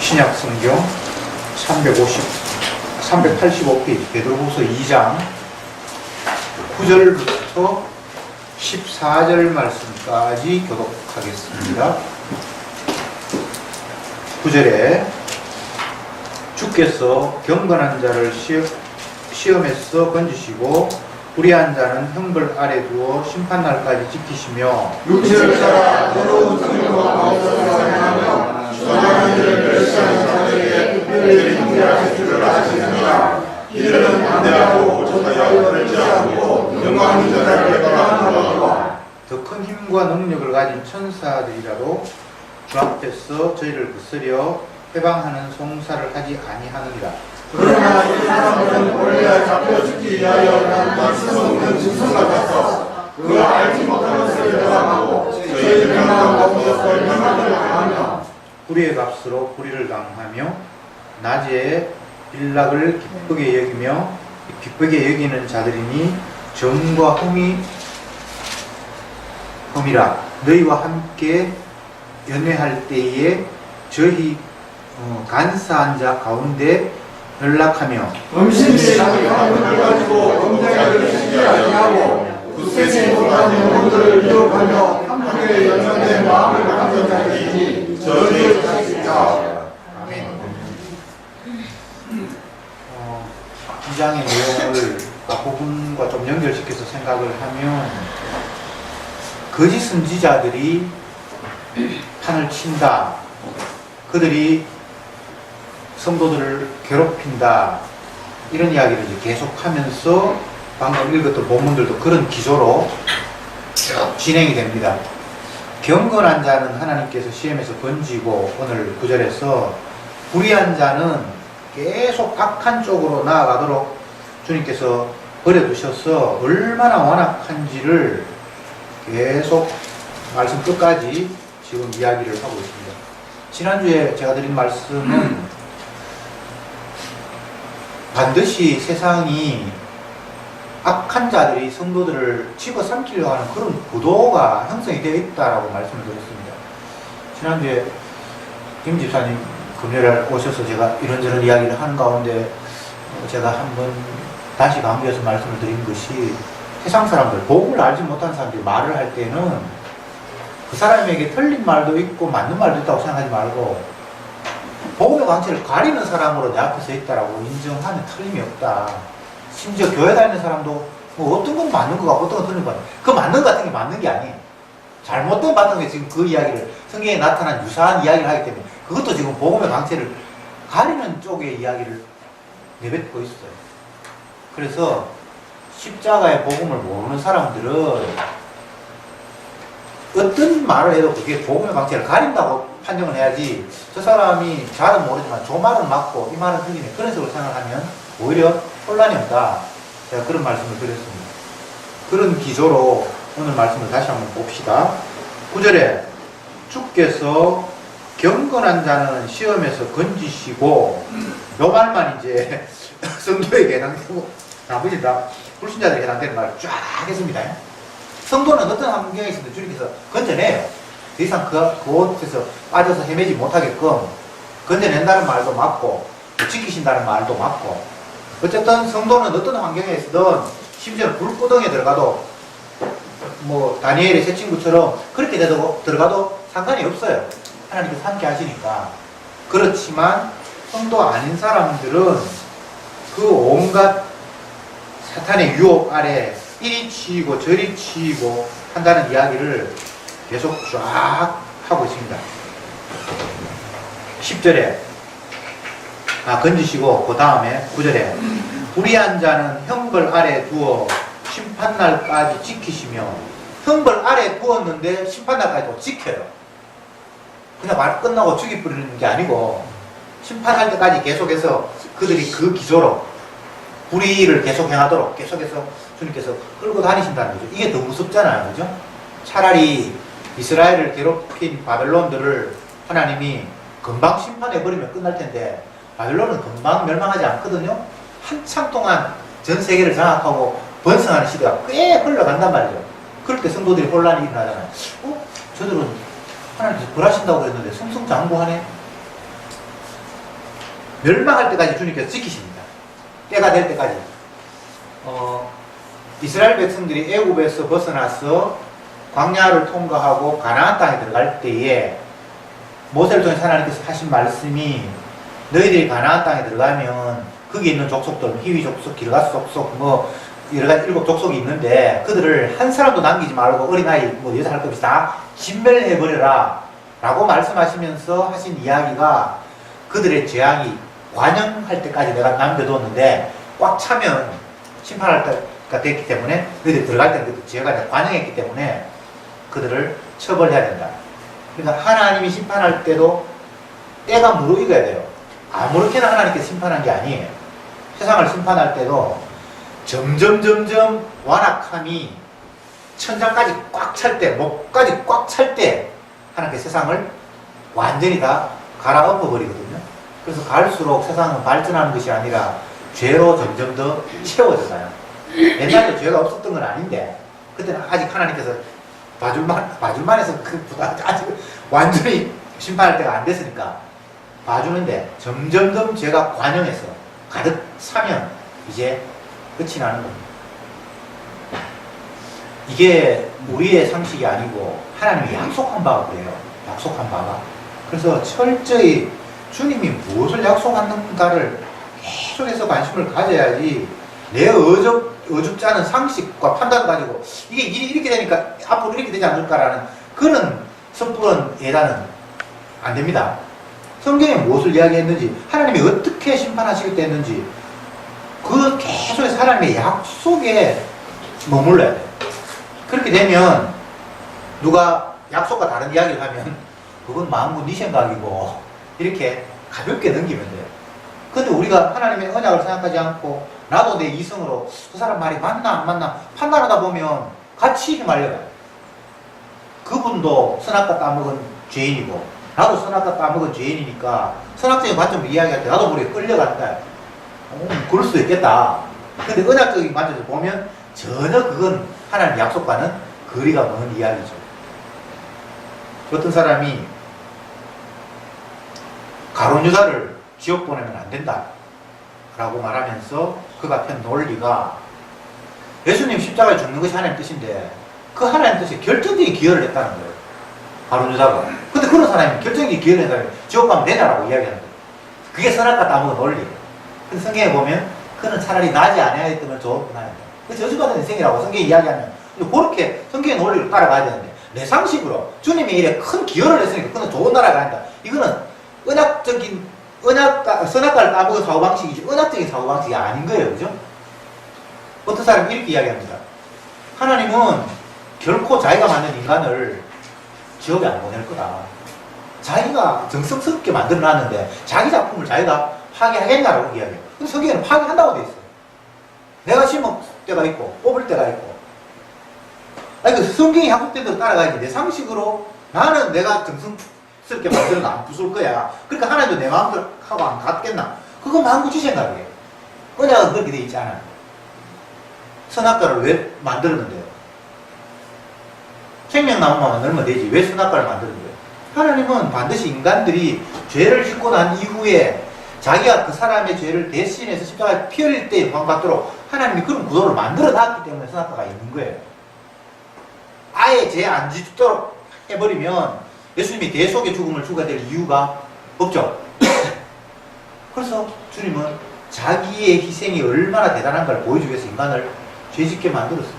신약 성경 385페이지 베드로후서 2장 9절부터 14절 말씀까지 교독하겠습니다. 9절에 주께서 경건한 자를 시험에서 건지시고 불의한 자는 형벌 아래 두어 심판날까지 지키시며 육체를 따라 더러운 성령과 마음으로 사랑하며 저주하는 일을 멸시하는 자들에게 특별히 경계하실 줄을 아시느니라. 이들은 반대하고 저주하여 멸시하고 영광하는 자를 배반하노라. 더 큰 힘과 능력을 가진 천사들이라도 주 앞에서 저희를 거스려 해방하는 송사를 하지 아니하느니라. 그러나 이 사람들은 원래 잡혀 죽기 위하여 난 말씀 없는 짐승 같아서 그 알지 못한 것을 배반하고 저희들 명망 가운데서 멸망을 당하며 불의의 값으로 불의를 당하며 낮에 일락을 기쁘게 여기며 기쁘게 여기는 자들이니 정과 흠이라. 너희와 함께 연회할 때에 저희 간사한 자 가운데 연락하며 음식이 자기 가문을 가지고 검색을 시키지 아니하고 굳세지 못한 영혼들을 유혹하며 함께 연연된 마음을 가진 자들이니 저주의 자식이다. 아멘. 이 장의 내용을 앞부분과 좀 연결시켜서 생각을 하면 거짓 선지자들이 판을 친다. 그들이 성도들을 괴롭힌다. 이런 이야기를 이제 계속하면서 방금 읽었던 본문들도 그런 기조로 쭉 진행이 됩니다. 경건한 자는 하나님께서 시험에서 건지고 오늘 9절에서 불의한 자는 계속 악한 쪽으로 나아가도록 주님께서 버려두셔서 얼마나 완악한지를 계속 말씀 끝까지 지금 이야기를 하고 있습니다. 지난주에 제가 드린 말씀은 반드시 세상이 악한 자들이 성도들을 집어삼키려고 하는 그런 구도가 형성이 되어 있다라고 말씀을 드렸습니다. 지난주에 김 집사님 금요일에 오셔서 제가 이런저런 이야기를 하는 가운데 제가 한번 다시 강조해서 말씀을 드린 것이 세상 사람들, 복음을 알지 못하는 사람들이 말을 할 때는 그 사람에게 틀린 말도 있고 맞는 말도 있다고 생각하지 말고 복음의 광채를 가리는 사람으로 내 앞에 서 있다라고 인정하면 틀림이 없다. 심지어 교회 다니는 사람도 뭐 어떤 건 맞는 거 같고 어떤 건 틀린 거 같고 그 맞는 거 같은 게 맞는 게 아니에요. 잘못된 바탕에 지금 그 이야기를 성경에 나타난 유사한 이야기를 하기 때문에 그것도 지금 복음의 광채를 가리는 쪽의 이야기를 내뱉고 있어요. 그래서 십자가의 복음을 모르는 사람들은 어떤 말을 해도 그게 복음의 광채를 가린다고 판정을 해야지 저 사람이 잘은 모르지만 저 말은 맞고 이 말은 틀리네 그런 식으로 생각하면 오히려 혼란이 없다. 제가 그런 말씀을 드렸습니다. 그런 기조로 오늘 말씀을 다시 한번 봅시다. 9절에 주께서 경건한 자는 시험에서 건지시고 요 말만 이제 성도에게 해당되고 나머지 다 불신자들에게 해당되는 말을 쫙 했습니다. 성도는 어떤 환경에 있어도 주님께서 건져내요. 더 이상 그곳에서 빠져서 헤매지 못하게끔 건져낸다는 말도 맞고 지키신다는 말도 맞고 어쨌든 성도는 어떤 환경에 있어든 심지어 불구덩이에 들어가도 뭐 다니엘의 새 친구처럼 그렇게 들어가도 상관이 없어요. 하나님께서 함께 하시니까. 그렇지만 성도 아닌 사람들은 그 온갖 사탄의 유혹 아래 이리 치이고 저리 치이고 한다는 이야기를 계속 쫙 하고 있습니다. 10절에 건지시고 그 다음에 9절에 불의한 자는 형벌 아래 두어 심판날까지 지키시며 형벌 아래 두었는데 심판날까지도 지켜요. 그냥 말 끝나고 죽이 뿌리는 게 아니고 심판할 때까지 계속해서 그들이 그 기조로 불의를 계속 행하도록 계속해서 주님께서 끌고 다니신다는 거죠. 이게 더 무섭잖아요. 그죠? 차라리 이스라엘을 괴롭힌 바벨론들을 하나님이 금방 심판해버리면 끝날 텐데 바벨론은 금방 멸망하지 않거든요. 한참 동안 전 세계를 장악하고 번성하는 시대가 꽤 흘러간단 말이죠. 그럴 때 성도들이 혼란이 일어나잖아요. 저들은 하나님께서 벌하신다고 그랬는데 승승장구하네. 멸망할 때까지 주님께서 지키십니다. 때가 될 때까지. 이스라엘 백성들이 애굽에서 벗어나서 광야를 통과하고 가나안 땅에 들어갈 때에 모세를 통해서 하나님께서 하신 말씀이 너희들이 가나안 땅에 들어가면 거기 있는 족속들, 히위 족속, 기르가스 족속, 뭐 여러 가지 7 족속이 있는데 그들을 한 사람도 남기지 말고 어린아이, 뭐 여자 할 것 없이 다 진멸해버려라 라고 말씀하시면서 하신 이야기가 그들의 재앙이 관영할 때까지 내가 남겨뒀는데 꽉 차면 심판할 때가 됐기 때문에 너희들이 들어갈 때는 그 죄가 관영했기 때문에 그들을 처벌해야 된다. 그러니까 하나님이 심판할 때도 때가 무르익어야 돼요. 아무렇게나 하나님께서 심판한 게 아니에요. 세상을 심판할 때도 점점 완악함이 천장까지 꽉 찰 때, 목까지 꽉 찰 때 하나님께서 세상을 완전히 다 갈아엎어 버리거든요. 그래서 갈수록 세상은 발전하는 것이 아니라 죄로 점점 더 채워져가요. 옛날에도 죄가 없었던 건 아닌데 그때는 아직 하나님께서 봐줄만 해서 아직 완전히 심판할 때가 안 됐으니까 봐주는데 점점 죄가 관영해서 가득 차면 이제 끝이 나는 겁니다. 이게 우리의 상식이 아니고 하나님이 약속한 바가 그래요. 약속한 바가. 그래서 철저히 주님이 무엇을 약속하는가를 계속해서 관심을 가져야지 내 어줍지 않은 상식과 판단을 가지고 이게 일이 이렇게 되니까 앞으로 이렇게 되지 않을까라는 그런 섣부른 예단은 안 됩니다. 성경에 무엇을 이야기했는지, 하나님이 어떻게 심판하시겠다 했는지, 그 계속해서 하나님의 약속에 머물러야 돼요. 그렇게 되면 누가 약속과 다른 이야기를 하면 그건 마음고 네 생각이고 이렇게 가볍게 넘기면 돼요. 근데 우리가 하나님의 언약을 생각하지 않고 나도 내 이성으로 그 사람 말이 맞나 안 맞나 판단하다 보면 같이 말려가요. 그분도 선악과 따먹은 죄인이고 나도 선악과 따먹은 죄인이니까 선악적인 관점으로 이야기할 때 나도 모르게 끌려간다. 그럴 수도 있겠다. 근데 언약적인 관점에서 보면 전혀 그건 하나님 약속과는 거리가 먼 이야기죠. 어떤 사람이 가룟 유다를 지옥 보내면 안 된다 라고 말하면서 그가 편 논리가 예수님 십자가에 죽는 것이 하나님 뜻인데 그 하나님 뜻에 결정적인 기여를 했다는 거예요. 가룟 유다가. 근데 그런 사람이 결정적인 기여를 한 사람이 지옥 가면 되냐라고 이야기하는 거예요. 그게 선악과 따먹은 논리예요. 근데 성경에 보면 그는 차라리 나지 않아야 했다면 좋았구나. 그래서 저주받은 인생이라고 성경이 이야기하면 그렇게 성경의 논리를 따라가야 되는데 내 상식으로 주님이 이래 큰 기여를 했으니까 그는 좋은 나라가 아니다. 이거는 선악과를 따먹은 사고방식이지 언약적인 사고방식이 아닌 거예요. 그죠? 어떤 사람이 이렇게 이야기합니다. 하나님은 결코 자기가 만든 인간을 지옥에 안 보낼 거다. 자기가 정성스럽게 만들어놨는데 자기 작품을 자기가 파괴하겠냐라고 이야기해요. 근데 성경에는 파괴한다고 돼 있어요. 내가 심을 때가 있고 뽑을 때가 있고. 아니 그 성경이 약속된 대로 따라가야지. 내 상식으로 나는 내가 정성스럽게 만들어 안 부술 거야. 그러니까 하나님도 내 마음대로 하고 안 갔겠나? 그건 마음고 지 생각이에요. 언약은 그렇게 돼 있지 않아요. 선악과를 왜 만들었는데요? 생명나무만 만들면 되지 왜 선악과를 만드는데요? 하나님은 반드시 인간들이 죄를 짓고 난 이후에 자기가 그 사람의 죄를 대신해서 십자가에 피 흘릴 때 영광 받도록 하나님이 그런 구도를 만들어 놨기 때문에 선악과가 있는 거예요. 아예 죄 안 짓도록 해버리면 예수님이 대속의 죽음을 죽어야 될 이유가 없죠. 그래서 주님은 자기의 희생이 얼마나 대단한가를 보여주기 위해서 인간을 죄짓게 만들었어요.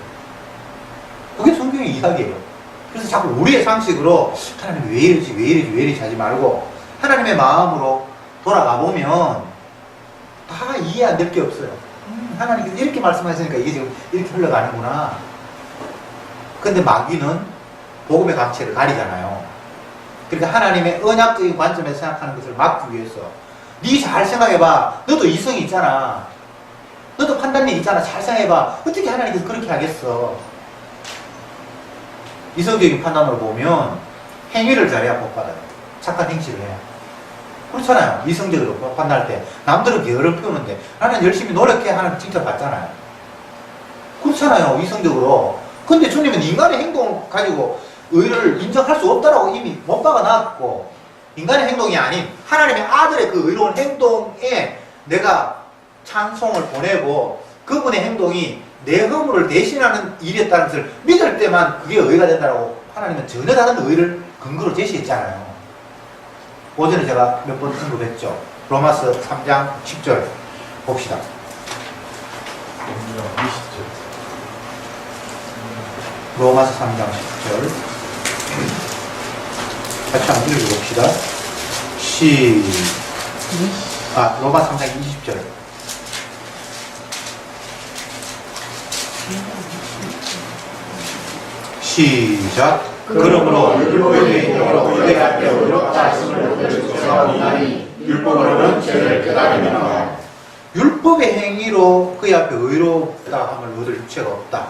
그게 성경의 이야기예요. 그래서 자꾸 우리의 상식으로 하나님 왜 이러지 하지 말고 하나님의 마음으로 돌아가 보면 다 이해 안 될 게 없어요. 하나님께서 이렇게 말씀하시니까 이게 지금 이렇게 흘러가는구나. 근데 마귀는 복음의 강체를 가리잖아요. 그러니까 하나님의 언약적인 관점에서 생각하는 것을 막기 위해서 네 잘 생각해봐. 너도 이성이 있잖아. 너도 판단력이 있잖아. 잘 생각해봐. 어떻게 하나님께서 그렇게 하겠어. 이성적인 판단으로 보면 행위를 잘해야 복받아요. 착한 행실을 해야. 그렇잖아요. 이성적으로 판단할 때 남들은 게으름 피우는데 나는 열심히 노력해 하는 칭찬받잖아요. 그렇잖아요. 이성적으로. 근데 주님은 인간의 행동을 가지고 의를 인정할 수 없다라고 이미 못 박아놨고 인간의 행동이 아닌 하나님의 아들의 그 의로운 행동에 내가 찬송을 보내고 그분의 행동이 내 허물을 대신하는 일이었다는 것을 믿을 때만 그게 의가 된다고 하나님은 전혀 다른 의를 근거로 제시했잖아요. 오전에 제가 몇 번 언급했죠. 로마서 3장 10절 봅시다. 로마서 3장 10절 같이 한번 읽어봅시다. 로마 3장 20절 시작. 그러므로 율법의 행위로 너희 앞에 의롭다 하심을 주장하오나니 율법으로는 죄를 깨달으니라. 율법의 행위로 그의 앞에 의롭다 함을 얻을 육체가 없다.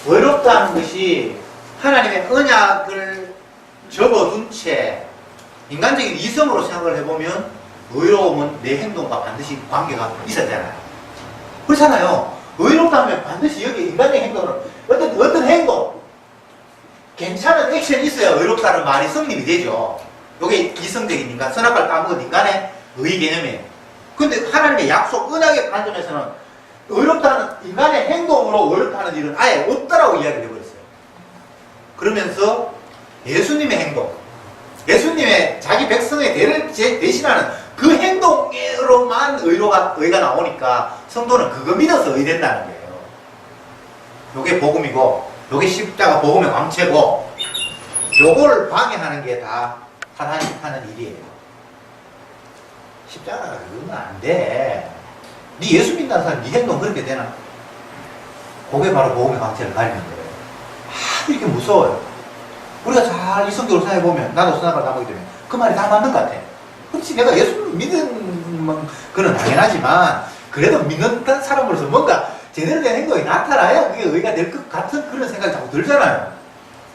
의롭다는 것이 하나님의 언약을 접어둔 채 인간적인 이성으로 생각을 해보면 의로움은 내 행동과 반드시 관계가 있었잖아요. 그렇잖아요. 의롭다면 반드시 여기 인간의 행동은 어떤 행동, 괜찮은 액션이 있어야 의롭다는 말이 성립이 되죠. 이게 이성적인 인간, 선악과를 따먹은 인간의 의 개념이에요. 근데 하나님의 약속, 언약의 관점에서는 의롭다는 인간의 행동으로 의롭다는 일은 아예 없다라고 이야기를 해버렸어요. 그러면서 예수님의 행동, 예수님의 자기 백성의 대를 대신하는 그 행동으로만 의가 나오니까 성도는 그거 믿어서 의된다는 거예요. 요게 복음이고, 요게 십자가 복음의 광채고, 요걸 방해하는 게 다 하나님 하는 일이에요. 십자가가 그러면 안 돼. 네 예수 믿는 사람 네 행동 그렇게 되나? 그게 바로 복음의 광채를 가리는 거예요. 이렇게 무서워요. 우리가 잘 이성적으로 생각해보면, 나도 선악과를 따먹기 때문에 그 말이 다 맞는 것 같아. 그렇지, 내가 예수 믿는 그건 당연하지만 그래도 믿는 사람으로서 뭔가 제대로 된 행동이 나타나야 그게 의가 될 것 같은 그런 생각이 자꾸 들잖아요.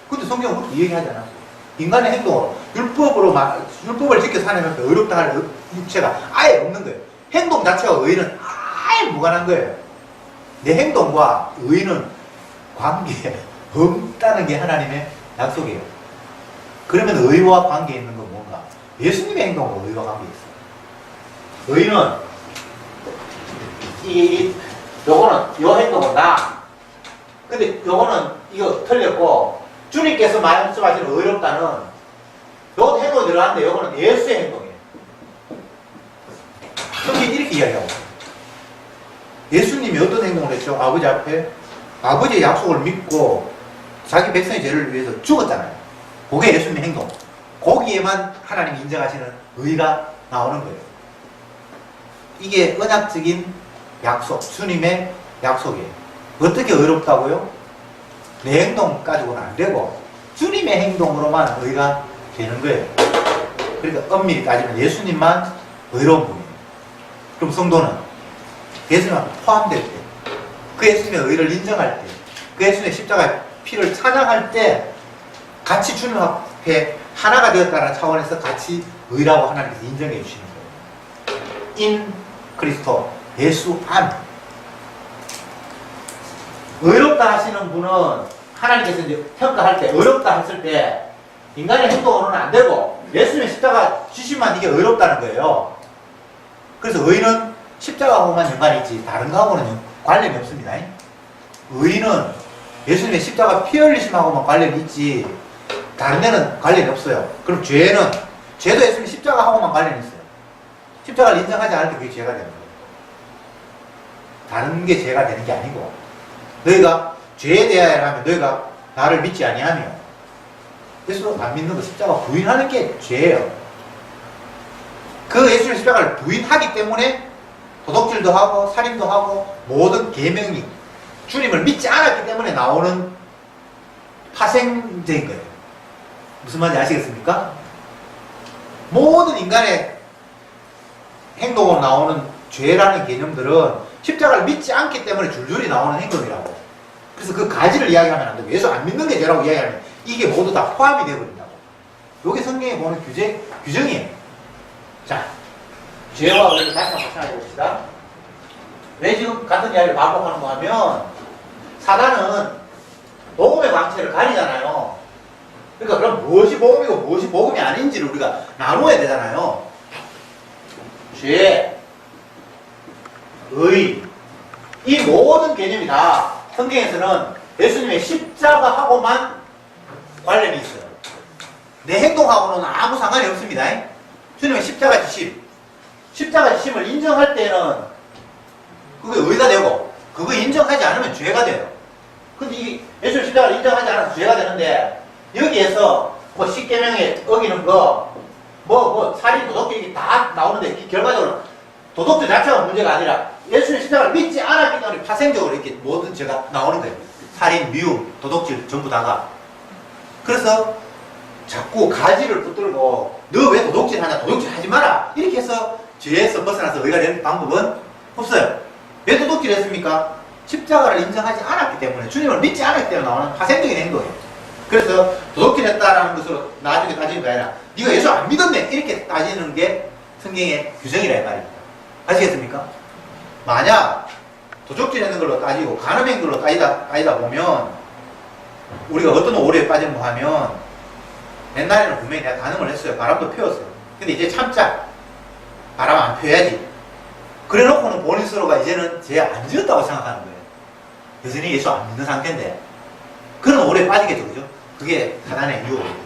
근데 성경은 그렇게 얘기하잖아. 인간의 행동으로 율법을 지켜 사는 앞에 의롭다 할 육체가 아예 없는 거예요. 행동 자체와 의는 아예 무관한 거예요. 내 행동과 의는 관계에 없다는 게 하나님의 약속이에요. 그러면 의와 관계 있는 건 뭔가? 예수님의 행동과 의와 관계 있어요. 의는 요거는 요 행동은 나. 근데 요거는 이거 틀렸고 주님께서 말씀하시는 의롭다는 요 행동이 들어가는데 요거는 예수의 행동이에요. 성경이 이렇게 이야기하고 예수님이 어떤 행동을 했죠? 아버지 앞에 아버지의 약속을 믿고 자기 백성의 죄를 위해서 죽었잖아요. 그게 예수님의 행동. 거기에만 하나님이 인정하시는 의가 나오는 거예요. 이게 언약적인 약속, 주님의 약속이에요. 어떻게 의롭다고요? 내 행동 가지고는 안 되고 주님의 행동으로만 의가 되는 거예요. 그러니까 엄밀히 따지면 예수님만 의로운 분이에요. 그럼 성도는 예수님한테 포함될 때, 그 예수님의 의를 인정할 때, 그 예수님의 십자가의 피를 찬양할 때 같이 주님 앞에 하나가 되었다는 차원에서 같이 의라고 하나님께서 인정해 주시는 거예요. 인 그리스도, 예수 안. 의롭다 하시는 분은 하나님께서 이제 평가할 때, 의롭다 했을 때 인간의 행동으로는 안 되고 예수님의 십자가 주시면 이게 의롭다는 거예요. 그래서 의는 십자가하고만 연관이 있지 다른 거하고는 관련이 없습니다. 의는 예수님의 십자가 피 흘리심하고만 관련이 있지 다른 데는 관련이 없어요. 그럼 죄도 예수님의 십자가하고만 관련이 있어요. 십자가를 인정하지 않을 때 그게 죄가 되는 거예요. 다른 게 죄가 되는 게 아니고 너희가 죄에 대하여 하면 너희가 나를 믿지 아니하며 예수 안 믿는 거 십자가 부인하는 게 죄예요. 그 예수의 십자가를 부인하기 때문에 도둑질도 하고 살인도 하고 모든 계명이 주님을 믿지 않았기 때문에 나오는 파생적인 거예요. 무슨 말인지 아시겠습니까? 모든 인간의 행동으로 나오는 죄라는 개념들은 십자가를 믿지 않기 때문에 줄줄이 나오는 행동이라고. 그래서 그 가지를 이야기하면 안 되고 예수 안 믿는 게 죄라고 이야기하면 이게 모두 다 포함이 되어버린다고. 이게 성경에 보는 규정이에요. 자, 죄와 의를 다시 한번 생각해 봅시다. 왜 지금 같은 이야기를 반복하는가 하면 사단은 복음의 광채를 가리잖아요. 그러니까 그럼 무엇이 복음이고 무엇이 복음이 아닌지를 우리가 나눠야 되잖아요. 죄, 의, 이 모든 개념이 다 성경에서는 예수님의 십자가하고만 관련이 있어요. 내 행동하고는 아무 상관이 없습니다. 주님의 십자가 지심, 십자가 지심을 인정할 때는 그게 의가 되고, 그거 인정하지 않으면 죄가 돼요. 근데 이 예수님 십자가를 인정하지 않아서 죄가 되는데, 여기에서 뭐 십계명에 어기는 거, 살인, 도덕질 이게 다 나오는데, 결과적으로 도덕질 자체가 문제가 아니라 예수님 십자가를 믿지 않았기 때문에 파생적으로 이렇게 모든 죄가 나오는 거예요. 살인, 미움, 도덕질 전부 다가. 그래서 자꾸 가지를 붙들고 너 왜 도덕질 하냐, 도덕질 하지 마라, 이렇게 해서 죄에서 벗어나서 의가 되는 방법은 없어요. 왜 도덕질 했습니까? 십자가를 인정하지 않았기 때문에, 주님을 믿지 않았기 때문에 나오는 파생적인 행동이에요. 그래서 도덕질 했다라는 것으로 나중에 따지는 게 아니라 네가 예수 안 믿었네, 이렇게 따지는 게 성경의 규정이라 이 말입니다. 아시겠습니까? 만약 도적질 했는 걸로 따지고 간음한 걸로 따지다 보면 우리가 어떤 오류에 빠지는가 하면, 옛날에는 분명히 내가 간음을 했어요. 바람도 피웠어요. 근데 이제 참자. 바람 안 피워야지. 그래 놓고는 본인 스스로가 이제는 죄 안 지었다고 생각하는 거예요. 여전히 예수 안 믿는 상태인데. 그런 오류에 빠지겠죠. 그죠? 그게 사단의 유혹이에요.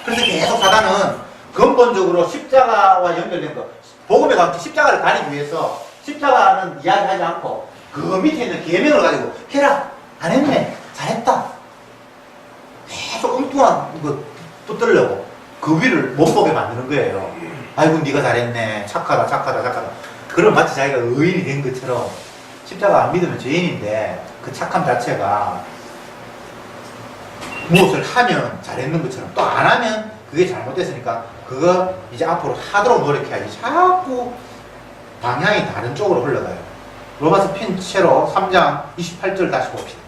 그래서 계속 사단은 근본적으로 십자가와 연결된 거, 복음의 광채 십자가를 가리기 위해서 십자가는 이야기하지 않고 그 밑에 있는 계명을 가지고 해라, 안 했네, 잘했다, 계속 엉뚱한 거 붙들려고 그 위를 못 보게 만드는 거예요. 아이고 네가 잘했네, 착하다. 그럼 마치 자기가 의인이 된 것처럼, 십자가 안 믿으면 죄인인데 그 착함 자체가 무엇을 하면 잘했는 것처럼, 또 안 하면 그게 잘못됐으니까 그거 이제 앞으로 하도록 노력해야지, 자꾸 방향이 다른 쪽으로 흘러가요. 로마서 핀 채로 3장 28절 다시 봅시다.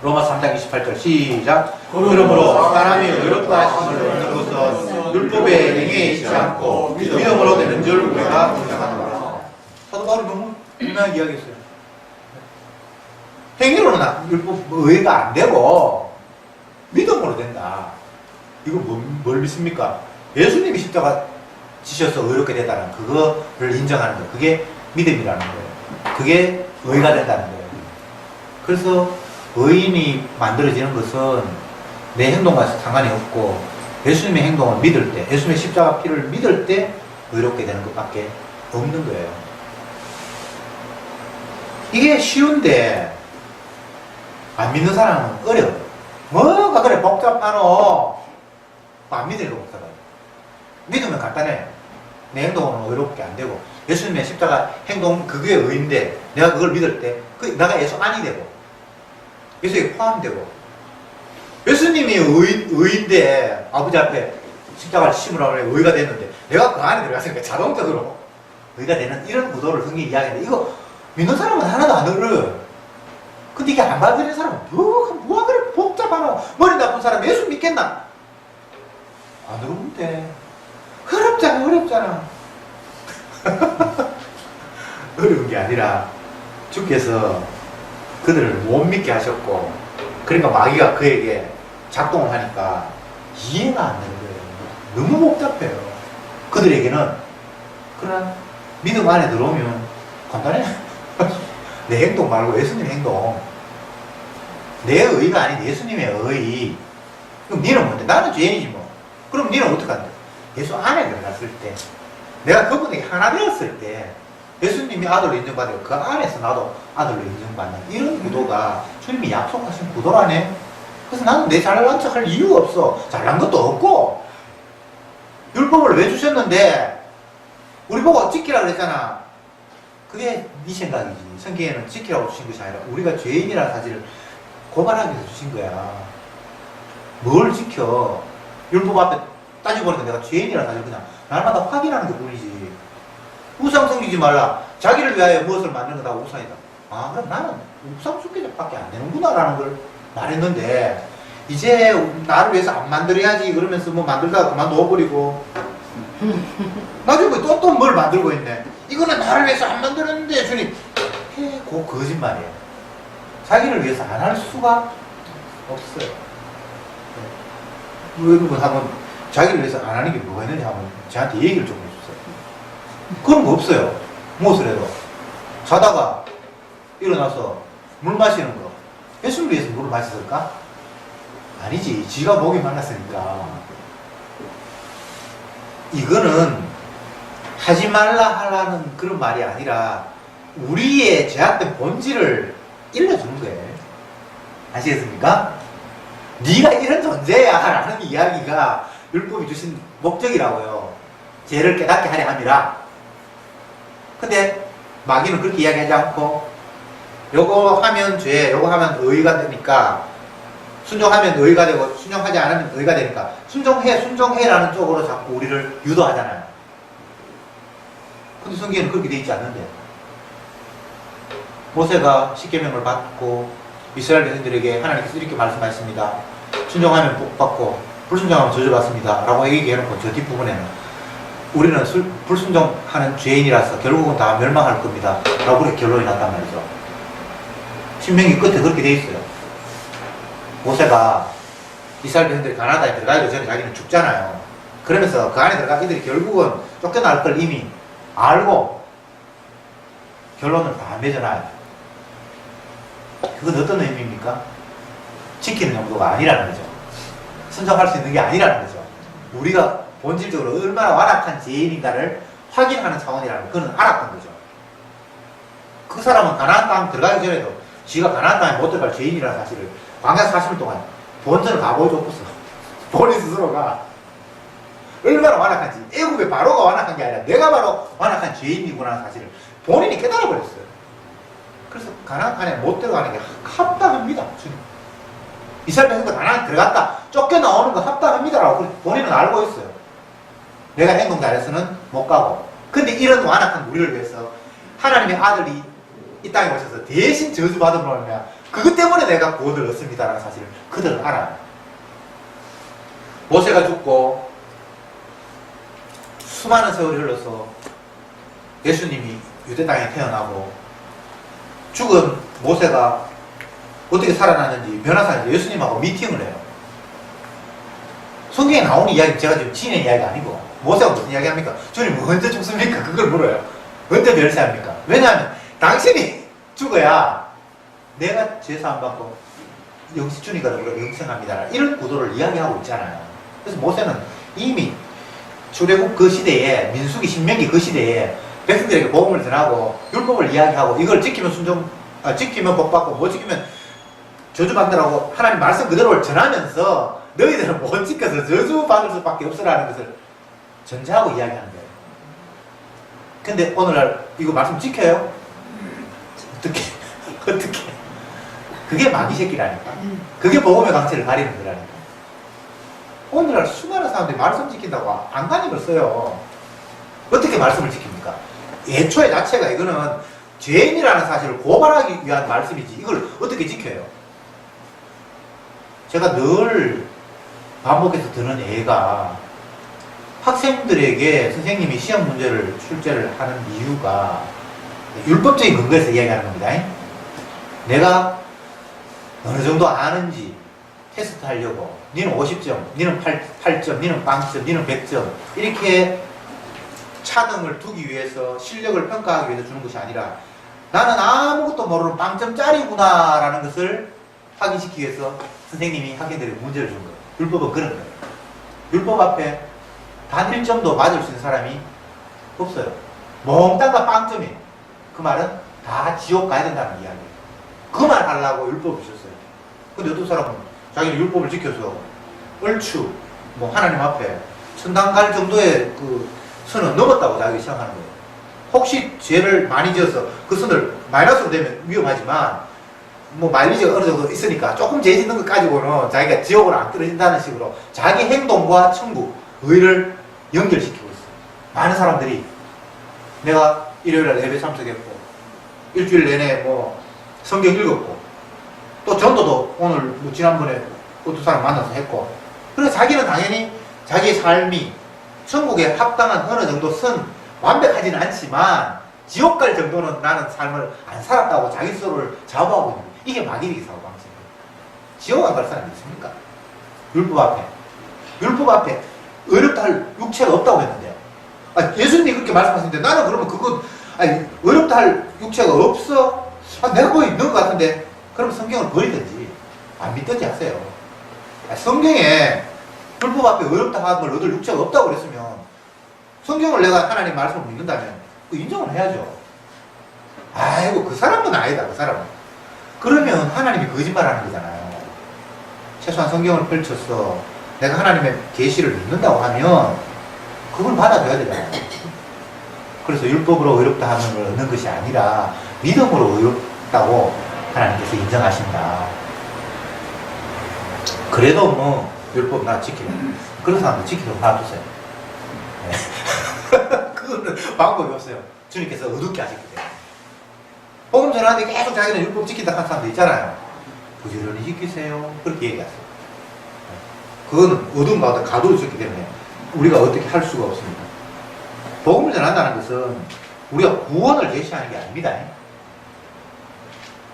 로마서 3장 28절 시작. 그러므로 사람이 의롭다 하심을 얻는 것은 율법의 행위에 있지 않고 믿음으로 되는 줄 우리가 분명하노라. 사도 바울이 너무 유명하게 이야기했어요. 행위로는 율법 의가 안 되고 믿음으로 된다. 이거 뭘 믿습니까? 예수님이 십자가 지셔서 의롭게 되다는 그거를 인정하는 거예요. 그게 믿음이라는 거예요. 그게 의가 된다는 거예요. 그래서 의인이 만들어지는 것은 내 행동과 상관이 없고, 예수님의 행동을 믿을 때, 예수님의 십자가 피를 믿을 때 의롭게 되는 것밖에 없는 거예요. 이게 쉬운데 안 믿는 사람은 어려워. 뭐가 그래 복잡하노? 안 믿으려고 복잡해요. 믿으면 간단해. 내 행동은 의롭게 안 되고, 예수님의 십자가 행동 그게 의인데 내가 그걸 믿을 때 내가 예수 안이 되고 예수에 포함되고, 예수님이 의인데 아버지 앞에 십자가를 심으라고 해 의가 됐는데 내가 그 안에 들어갔으니까 자동적으로 의가 되는 이런 구도를 성경이 이야기하는데, 이거 믿는 사람은 하나도 안 어려워요. 근데 이게 안 받아들이는 사람은 뭐가 그래 복잡하노? 머리 나쁜 사람 예수 믿겠나? 안 어려운데. 어렵잖아. 어려운 게 아니라 주께서 그들을 못 믿게 하셨고, 그러니까 마귀가 그에게 작동을 하니까 이해가 안 되는 거예요. 너무 복잡해요. 그들에게는. 그러나 믿음 안에 들어오면 간단해. 내 행동 말고 예수님의 행동, 내 의가 아닌 예수님의 의. 그럼 니는 뭔데? 나는 죄인이지 뭐. 그럼 니는 어떻게 한대? 예수 안에 들어갔을 때, 내가 그분에게 하나 되었을 때 예수님이 아들로 인정받고 그 안에서 나도 아들로 인정받는 이런 구도가 주님이 약속하신 구도라네. 그래서 나는 내 잘난 척 할 이유가 없어. 잘난 것도 없고. 율법을 왜 주셨는데 우리 보고 지키라 그랬잖아. 그게 네 생각이지. 성경에는 지키라고 주신 것이 아니라 우리가 죄인이라는 사실을 고발하기 위해서 주신 거야. 뭘 지켜? 율법 앞에 따져보니까 내가 죄인이라는 사실을 그냥 날마다 확인하는 것 뿐이지. 우상 섬기지 말라. 자기를 위하여 무엇을 만드는 거다 우상이다. 아, 그럼 나는 우상 숭배자밖에 안 되는구나 라는 걸 말했는데, 이제 나를 위해서 안 만들어야지 그러면서 뭐 만들다가 그만 놓아버리고 나중에 또 뭘 만들고 있네. 이거는 나를 위해서 안 만들었는데 주님. 그 거짓말이에요. 자기를 위해서 안 할 수가 없어요. 여러분 한번 자기를 위해서 안 하는 게 뭐가 있는지 한번 저한테 얘기를 좀 해주세요. 그런 거 없어요. 무엇을 해도. 자다가 일어나서 물 마시는 거. 예수를 위해서 물을 마셨을까? 아니지. 지가 목이 말랐으니까. 이거는 하지 말라 하라는 그런 말이 아니라 우리의 죄악된 본질을 일러주는 거예요. 아시겠습니까? 네가 이런 존재야 라는 이야기가 율법이 주신 목적이라고요. 죄를 깨닫게 하려 함이라. 근데 마귀는 그렇게 이야기하지 않고 요거 하면 죄, 요거 하면 의가 되니까 순종하면 의가 되고 순종하지 않으면 의가 되니까 순종해라는 쪽으로 자꾸 우리를 유도하잖아요. 근데 성경에는 그렇게 돼 있지 않는데 모세가 십계명을 받고 이스라엘 백성들에게 하나님께서 이렇게 말씀하십니다. 순종하면 복받고 불순종하면 저주받습니다 라고 얘기해놓고 저 뒷부분에는 우리는 불순종하는 죄인이라서 결국은 다 멸망할 겁니다 라고 그렇게 결론이 났단 말이죠. 신명기 끝에 그렇게 돼 있어요. 모세가 이스라엘 백성들이 가나안 땅에 들어가기 전에 자기는 죽잖아요. 그러면서 그 안에 들어가 이들이 결국은 쫓겨날 걸 이미 알고 결론을 다 맺어놔요. 그건 어떤 의미입니까? 지키는 정도가 아니라는 거죠. 순종할 수 있는 게 아니라는 거죠. 우리가 본질적으로 얼마나 완악한 죄인인가를 확인하는 차원이라는 거, 그는 알았던 거죠. 그 사람은 가나안 땅 들어가기 전에도 지가 가나안 땅에 못 들어갈 죄인이라는 사실을 광야 40일 동안 본전을 다 보여줬었어. 본인 스스로가 얼마나 완악한지. 애굽의 바로가 완악한 게 아니라 내가 바로 완악한 죄인이구나 하는 사실을 본인이 깨달아버렸어요. 그래서 가나안 안에 못 들어가는 게 합당합니다. 이스라엘 백성들 가나안 들어갔다 쫓겨나오는 거 합당합니다라고 본인은 알고 있어요. 내가 행동 잘해서는 못 가고. 근데 이런 완악한 우리를 위해서 하나님의 아들이 이 땅에 오셔서 대신 저주받음으로 하면 그것 때문에 내가 구원을 얻습니다라는 사실을 그들은 알아요. 모세가 죽고 수많은 세월이 흘러서 예수님이 유대 땅에 태어나고 죽은 모세가 어떻게 살아났는지 변화사에서 예수님하고 미팅을 해요. 성경에 나오는 이야기 제가 지금 지는 이야기가 아니고 모세가 무슨 이야기 합니까? 주님 언제 죽습니까? 그걸 물어요. 언제 멸세합니까? 왜냐하면 당신이 죽어야 내가 죄사함 받고 주님과 더불어 영생합니다. 이런 구도를 이야기하고 있잖아요. 그래서 모세는 이미 출애굽 그 시대에 민수기 신명기 그 시대에 백성들에게 복음을 전하고 율법을 이야기하고 이걸 지키면 지키면 복받고 못 지키면 저주받는다고 하나님 말씀 그대로 전하면서 너희들은 못 지켜서 저주받을 수밖에 없으라는 것을 전제하고 이야기하는 거예요. 근데 오늘날 이거 말씀 지켜요? 어떻게 그게 마귀 새끼라니까. 그게 복음의 강체를 가리는 거라니까. 오늘날 수많은 사람들이 말씀 지킨다고 안간힘을 써요. 어떻게 말씀을 지킵니까? 애초에 자체가 이거는 죄인이라는 사실을 고발하기 위한 말씀이지 이걸 어떻게 지켜요? 제가 늘 반복해서 드는 예가 학생들에게 선생님이 시험 문제를 출제를 하는 이유가 율법적인 근거에서 이야기하는 겁니다. 내가 어느 정도 아는지 테스트 하려고 니는 50점, 니는 8점, 니는 0점, 니는 100점 이렇게 차등을 두기 위해서 실력을 평가하기 위해서 주는 것이 아니라 나는 아무것도 모르는 0점짜리구나 라는 것을 확인시키기 위해서 선생님이 학생들에게 문제를 준 거예요. 율법은 그런 거예요. 율법 앞에 단 1점도 맞을 수 있는 사람이 없어요. 몽땅 다 0점이에요. 그 말은 다 지옥 가야 된다는 이야기예요. 그 말 하려고 율법을 주셨어요. 근데 어떤 사람은 자기는 율법을 지켜서 얼추 하나님 앞에 천당 갈 정도의 그 선을 넘었다고 자기 생각하는 거예요. 혹시 죄를 많이 지어서 그 선을 마이너스로 되면 위험하지만 마일리지가 어느 정도 있으니까 조금 죄 짓는 것 가지고는 자기가 지옥으로 안 떨어진다는 식으로 자기 행동과 천국, 의를 연결시키고 있어요. 많은 사람들이 내가 일요일에 예배 참석했고 일주일 내내 성경 읽었고 또 전도도 오늘 지난번에 어떤 사람 만나서 했고 그래서 자기는 당연히 자기의 삶이 천국에 합당한 어느 정도 선 완벽하지는 않지만 지옥 갈 정도는 나는 삶을 안 살았다고 자기 스스로를 자부하고 있는 거예요. 이게 마귀의 사고방식이에요. 지옥 안 갈 사람이 있습니까? 율법 앞에. 율법 앞에 어렵다 할 육체가 없다고 했는데요. 아, 예수님이 그렇게 말씀하시는데 나는 그러면 그건, 아니, 어렵다 할 육체가 없어? 아, 내가 거의 있는 것 같은데. 그럼 성경을 버리든지, 안 믿든지 하세요. 아, 성경에 율법 앞에 어렵다 하는 걸 얻을 육체가 없다고 그랬으면, 성경을 내가 하나님 말씀을 믿는다면, 그 인정을 해야죠. 아이고, 그 사람은 아니다, 그 사람은. 그러면 하나님이 거짓말하는 거잖아요. 최소한 성경을 펼쳐서 내가 하나님의 계시를 믿는다고 하면 그걸 받아줘야 되잖아요. 그래서 율법으로 의롭다 하는 걸 얻는 것이 아니라 믿음으로 의롭다고 하나님께서 인정하신다. 그래도 뭐 율법 나 지키라. 그런 사람도 지키라고 놔두세요. 네. 그거는 방법이 없어요. 주님께서 어둡게 하셨기 때문에. 복음 전하는데 계속 자기는 율법 지킨다 하는 사람도 있잖아요. 부지런히 지키세요. 그렇게 얘기하세요. 그거는 어두운 가운데 가두어 있기 때문에 우리가 어떻게 할 수가 없습니다. 복음을 전한다는 것은 우리가 구원을 제시하는 게 아닙니다.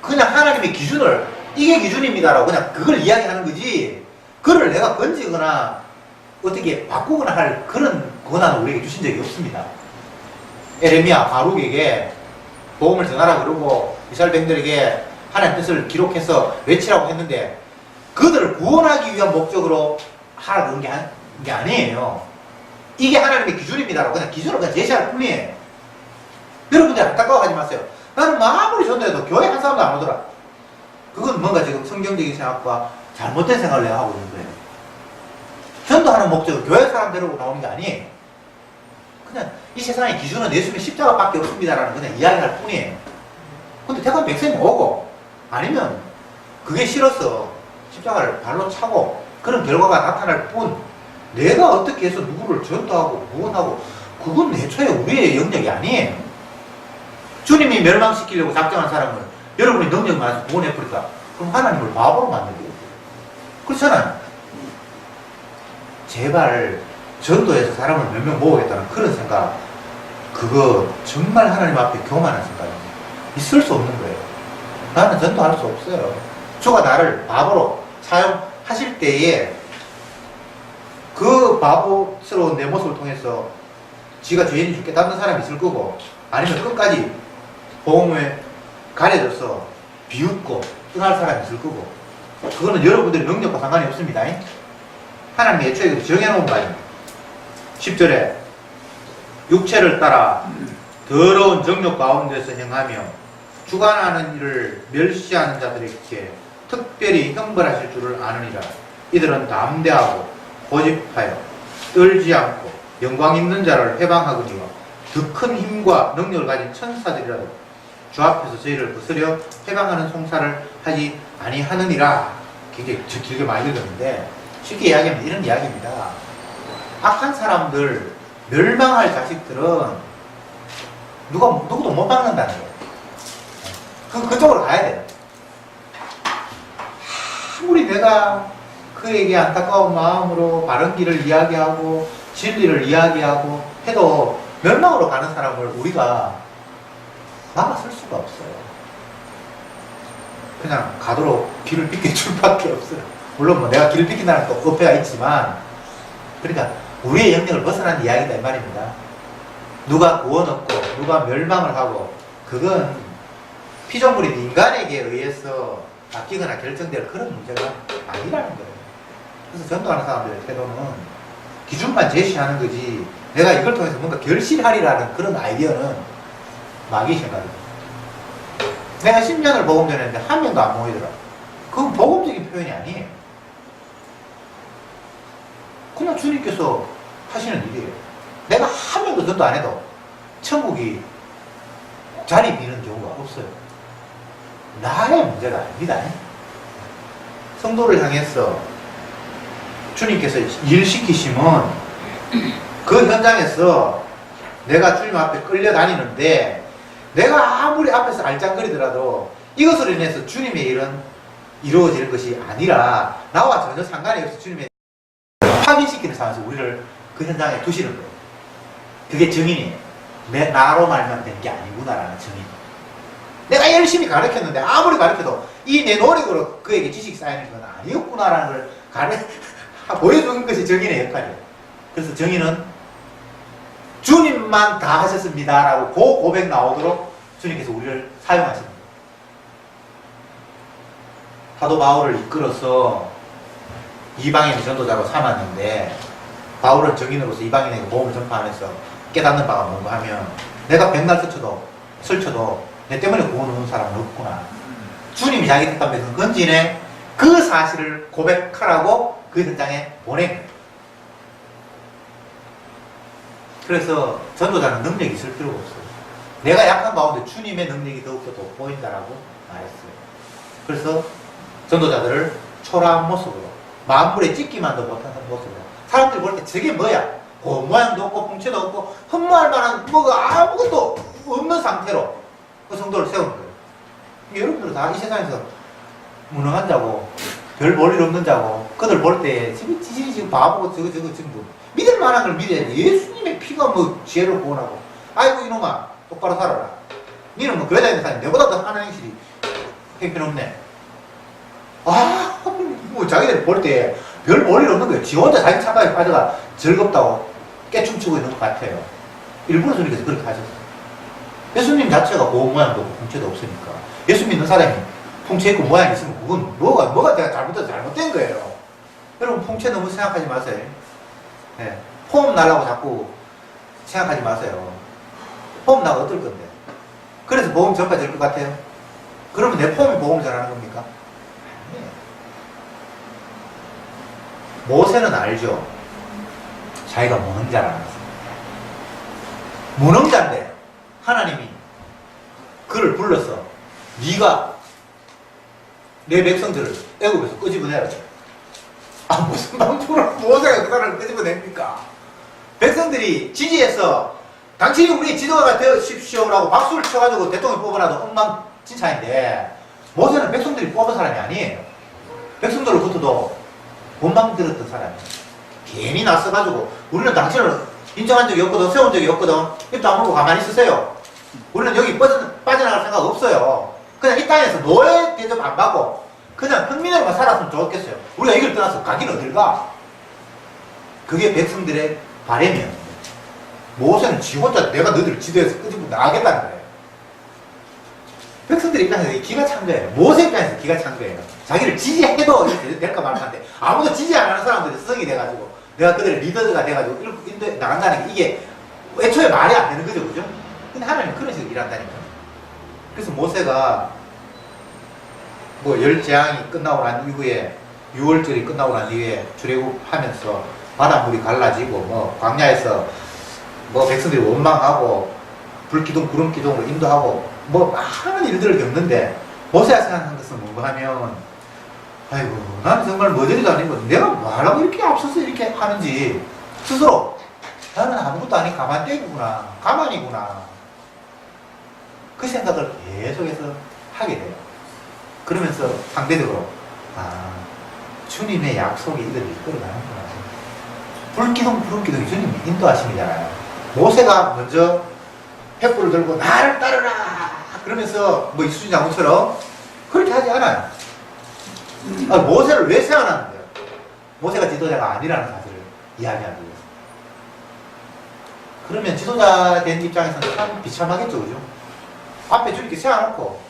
그냥 하나님의 기준을, 이게 기준입니다라고 그냥 그걸 이야기하는 거지, 그걸 내가 건지거나 어떻게 바꾸거나 할 그런 권한을 우리에게 주신 적이 없습니다. 에레미야, 바룩에게 복음을 전하라 그러고 이스라엘 백성들에게 하나님의 뜻을 기록해서 외치라고 했는데 그들을 구원하기 위한 목적으로 하라고 그런 게 아니에요. 이게 하나님의 기준입니다라고 그냥 기준을 그냥 제시할 뿐이에요. 여러분들 안타까워하지 마세요. 나는 아무리 전도해도 교회 한 사람도 안 오더라. 그건 뭔가 지금 성경적인 생각과 잘못된 생각을 내가 하고 있는 거예요. 전도하는 목적은 교회 사람 데리고 나오는 게 아니에요. 그냥 이 세상의 기준은 예수님의 십자가밖에 없습니다라는 그냥 이야기할 뿐이에요. 근데 대관 백성이 오고 아니면 그게 싫어서 십자가를 발로 차고 그런 결과가 나타날 뿐, 내가 어떻게 해서 누구를 전도하고 구원하고 그건 애초에 우리의 영역이 아니에요. 주님이 멸망시키려고 작정한 사람을 여러분이 능력 많아서 구원해버릴까? 그럼 하나님을 바보로 만들게요. 그렇잖아요. 제발 전도해서 사람을 몇 명 모으겠다는 그런 생각, 그거 정말 하나님 앞에 교만한 생각입니다. 있을 수 없는 거예요. 나는 전도할 수 없어요. 주가 나를 바보로 사용하실 때에 그 바보스러운 내 모습을 통해서 지가 죄인인 줄 깨닫는 사람이 있을 거고, 아니면 끝까지 복음에 가려져서 비웃고 떠날 사람이 있을 거고, 그거는 여러분들의 능력과 상관이 없습니다. 하나님이 애초에 정해놓은 바입니다. 10절에 육체를 따라 더러운 정욕 가운데서 행하며 주관하는 일을 멸시하는 자들에게 특별히 형벌하실 줄을 아느니라. 이들은 담대하고 고집하여 떨지 않고 영광 있는 자를 해방하거니와 더 큰 힘과 능력을 가진 천사들이라도 주 앞에서 저희를 거스려 해방하는 송사를 하지 아니하느니라. 굉장히 길게 많이 읽었는데 쉽게 이야기하면 이런 이야기입니다. 악한 사람들, 멸망할 자식들은 누구도 못 막는다는 거예요. 그쪽으로 가야 돼요. 아무리 내가 그에게 안타까운 마음으로 바른 길을 이야기하고 진리를 이야기하고 해도 멸망으로 가는 사람을 우리가 막아설 수가 없어요. 그냥 가도록 길을 비켜줄 밖에 없어요. 물론 뭐 내가 길을 비킨다는 또 어폐가 있지만, 그러니까 우리의 영역을 벗어난 이야기다 이 말입니다. 누가 구원 얻고 누가 멸망을 하고 그건 피조물인 인간에게 의해서 바뀌거나 결정될 그런 문제가 아니라는 거예요. 그래서 전도하는 사람들의 태도는 기준만 제시하는 거지, 내가 이걸 통해서 뭔가 결실하리라는 그런 아이디어는 마귀 생각입니다. 내가 10년을 복음 전했는데 한 명도 안 모이더라. 그건 복음적인 표현이 아니에요. 그냥 주님께서 하시는 일이에요. 내가 한 명도 전도 안 해도 천국이 자리 비는 경우가 없어요. 나의 문제가 아닙니다. 성도를 향해서 주님께서 일 시키시면 그 현장에서 내가 주님 앞에 끌려다니는데 내가 아무리 앞에서 알짱거리더라도 이것으로 인해서 주님의 일은 이루어질 것이 아니라 나와 전혀 상관이 없어 주님의 확인시키는 상황에서 우리를 그 현장에 두시는 거예요. 그게 증인이에요. 나로 말만 된 게 아니구나라는 증인. 내가 열심히 가르쳤는데 아무리 가르쳐도 이 내 노력으로 그에게 지식이 쌓이는 건 아니었구나라는 걸 보여주는 것이 정인의 역할이에요. 그래서 정인은 주님만 다 하셨습니다 라고 고백 나오도록 주님께서 우리를 사용하십니다. 사도 바울을 이끌어서 이방인 전도자로 삼았는데 바울은 정인으로서 이방인에게 복음을 전파하면서 깨닫는 바가 뭔가 하면 내가 백날 설쳐도 내 때문에 구원 얻는 사람은 없구나. 주님이 자기 택한 백성 건진에 그 사실을 고백하라고 그 현장에 보낸 거예요. 그래서 전도자는 능력이 있을 필요가 없어요. 내가 약한 가운데 주님의 능력이 더욱더 돋보인다라고 말했어요. 그래서 전도자들을 초라한 모습으로 만물에 찍기만도 못하는 모습으로 사람들이 볼 때 저게 뭐야? 모양도 없고 풍채도 없고 흠모할 만한 뭐가 아무것도 없는 상태로 그 성도를 세우는 거예요. 여러분들은 다 이 세상에서 무능한 자고 별 볼 일 없는 자고 그들 볼 때 지금 바보고 저거 지금 뭐 믿을 만한 걸 믿어야지. 예수님의 피가 뭐 지혜를 구원하고 아이고 이놈아 똑바로 살아라. 니는 뭐 교회 다니는 사람이 내보다 더 하나님 실이 형편없네. 뭐 자기들 볼 때 별 볼 일 없는 거예요. 지 혼자 자기 착각에 빠져가 즐겁다고 깨춤추고 있는 것 같아요. 일부러 주님께서 그렇게 하셨어요. 예수님 자체가 고운 모양도 없고 풍채도 없으니까 예수 믿는 사람이 풍채 있고 모양이 있으면 그건 뭐가 내가 잘못해서 잘못된 거예요. 여러분 풍채 너무 생각하지 마세요. 네. 폼 날라고 자꾸 생각하지 마세요. 폼 나가 어떨 건데? 그래서 복음 전파될 것 같아요? 그러면 내 폼이 복음을 전하는 겁니까? 아니에요. 모세는 알죠. 자기가 무능자라는 것을. 무능자인데 하나님이 그를 불러서 네가 내 백성들을 애굽에서 끄집어내라. 무슨 방법으로 모세가 그 사람을 끄집어냅니까? 백성들이 지지해서 당신이 우리 지도자가 되십시오라고 박수를 쳐가지고 대통령 뽑아놔도 엉망진창인데 모세는 백성들이 뽑은 사람이 아니에요. 백성들로부터도 본방 들었던 사람이에요. 괜히 나서가지고 우리는 당신을 인정한 적이 없거든, 세운 적이 없거든, 입도 안 물고 가만히 있으세요. 우리는 여기 빠져나갈 생각 없어요. 그냥 이 땅에서 노예 대접 안 받고 그냥 평민으로만 살았으면 좋겠어요. 우리가 이걸 떠나서 가긴 어딜 가? 그게 백성들의 바람이었는데 모세는 지 혼자 내가 너희들을 지도해서 끄집고 나가겠다는 거예요. 백성들 입장에서 기가 찬 거예요. 모세 입장에서 기가 찬 거예요. 자기를 지지해도 될까 말까인데 아무도 지지 안 하는 사람들이 수석이 돼가지고 내가 그들의 리더가 돼가지고 인도에 나간다는 게 이게 애초에 말이 안 되는 거죠, 그죠? 근데 하나님은 그런 식으로 일한다니까요. 그래서 모세가 뭐 열재앙이 끝나고 난 이후에 6월절이 끝나고 난 이후에 출애굽하면서 바닷물이 갈라지고 뭐 광야에서 뭐 백성들이 원망하고 불기둥 구름기둥으로 인도하고 뭐 많은 일들을 겪는데 모세가 생각한 것은 뭔가 하면 아이고 나는 정말 머저리도 아니고 내가 뭐하라고 이렇게 앞서서 이렇게 하는지 스스로 나는 아무것도 아닌 가만떼기구나 가만이구나 그 생각을 계속해서 하게 돼요. 그러면서 상대적으로 주님의 약속이 이들을 이끌어가는구나. 불기둥 구름기둥이 주님이 인도하심이잖아요. 모세가 먼저 횃불을 들고 나를 따르라 그러면서 뭐 이수진 장군처럼 그렇게 하지 않아요. 모세를 왜 세워놨는데요? 모세가 지도자가 아니라는 사실을 이야기하기 위해서. 그러면 지도자 된 입장에서는 참 비참하겠죠, 그죠? 앞에 주님께 세워놓고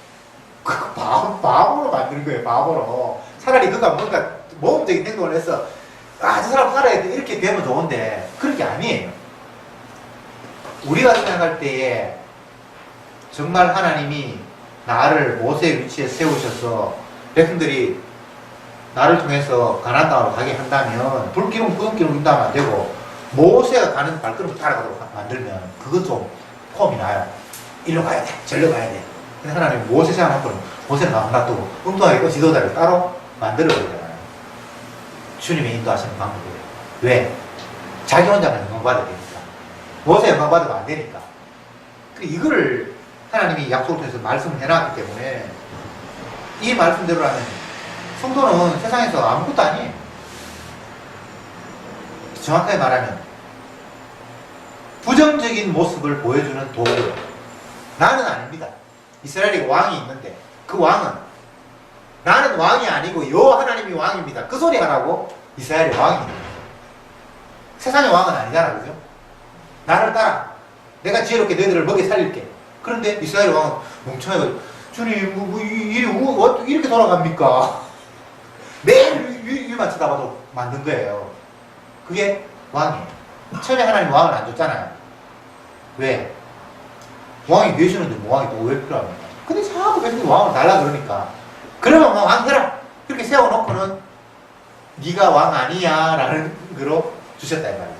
바보로 만드는 거예요. 바보로. 차라리 그가 뭔가 모험적인 행동을 해서 저 사람 살아야 돼 이렇게 되면 좋은데 그런 게 아니에요. 우리가 생각할 때에 정말 하나님이 나를 모세의 위치에 세우셔서 백성들이 나를 통해서 가나안 땅으로 가게 한다면 불기둥 구름기둥 인도하면 안 되고 모세가 가는 발걸음을 따라가도록 만들면 그건 좀 폼이 나요. 이리로 가야 돼 절로 가야 돼. 근데 하나님이 모세 세워놓고는 모세는 안 놔두고 엉뚱하게 지도자를 따로 만들어버리잖아요. 주님의 인도하시는 방법이에요. 왜? 자기 혼자만 영광받아야 되니까. 모세 영광받으면 안 되니까. 이거를 하나님이 약속을 통해서 말씀을 해놨기 때문에 이 말씀대로라면 성도는 세상에서 아무것도 아니에요. 정확하게 말하면 부정적인 모습을 보여주는 도구. 나는 아닙니다. 이스라엘에 왕이 있는데 그 왕은 나는 왕이 아니고 여호와 하나님이 왕입니다. 그 소리 하라고 이스라엘의 왕이 있는 거예요. 세상의 왕은 아니잖아, 그죠? 나를 따라. 내가 지혜롭게 너희들을 먹여 살릴게. 그런데 이스라엘 왕은 멍청해가지고 주님 이렇게 돌아갑니까? 매일 위만 쳐다봐도 만든 거예요. 그게 왕이에요. 처음에 하나님 왕을 안 줬잖아요. 왜? 왕이 계시는데 뭐 왕이 또 왜 필요합니까? 근데 자꾸 백성이 왕을 달라 그러니까 그러면 왕 해라 그렇게 세워놓고는 네가 왕 아니야 라는 거로 주셨다 이 말이죠.